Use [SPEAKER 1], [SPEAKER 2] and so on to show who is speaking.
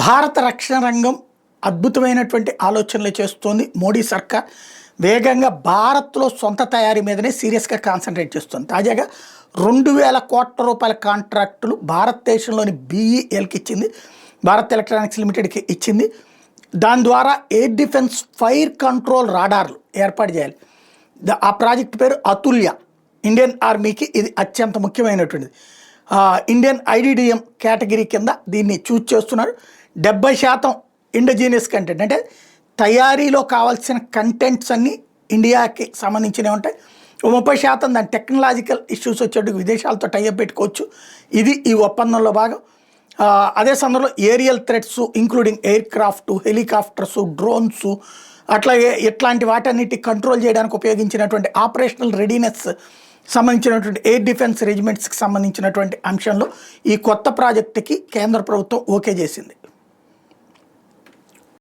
[SPEAKER 1] భారత రక్షణ రంగం అద్భుతమైనటువంటి ఆలోచనలు చేస్తోంది మోడీ సర్కార్. వేగంగా భారత్లో సొంత తయారీ మీదనే సీరియస్గా కాన్సన్ట్రేట్ చేస్తుంది. తాజాగా 2000 కోట్ల రూపాయల కాంట్రాక్టులు భారతదేశంలోని BELకి ఇచ్చింది, భారత్ ఎలక్ట్రానిక్స్ లిమిటెడ్కి ఇచ్చింది. దాని ద్వారా ఎయిర్ డిఫెన్స్ ఫైర్ కంట్రోల్ రాడార్లు ఏర్పాటు చేయాలి. ఆ ప్రాజెక్ట్ పేరు అతుల్య. ఇండియన్ ఆర్మీకి ఇది అత్యంత ముఖ్యమైనటువంటిది. ఇండియన్ IDDM కేటగిరీ కింద దీన్ని చూజ్ చేస్తున్నారు. 70% ఇండోజీనియస్ కంటెంట్, అంటే తయారీలో కావాల్సిన కంటెంట్స్ అన్నీ ఇండియాకి సంబంధించినవి ఉంటాయి. 30% దాని టెక్నాలజికల్ ఇష్యూస్ వచ్చేటప్పుడు విదేశాలతో టైఅప్ పెట్టుకోవచ్చు. ఇది ఈ ఒప్పందంలో భాగం. అదే సందర్భంలో aerial threats including aircraft, helicopters, drones, అట్లాగే ఇట్లాంటి వాటన్నిటి కంట్రోల్ చేయడానికి ఉపయోగించినటువంటి ఆపరేషనల్ రెడీనెస్ సంబంధించినటువంటి ఎయిర్ డిఫెన్స్ రెజిమెంట్స్కి సంబంధించినటువంటి అంశంలో ఈ కొత్త ప్రాజెక్టుకి కేంద్ర ప్రభుత్వం ఓకే చేసింది.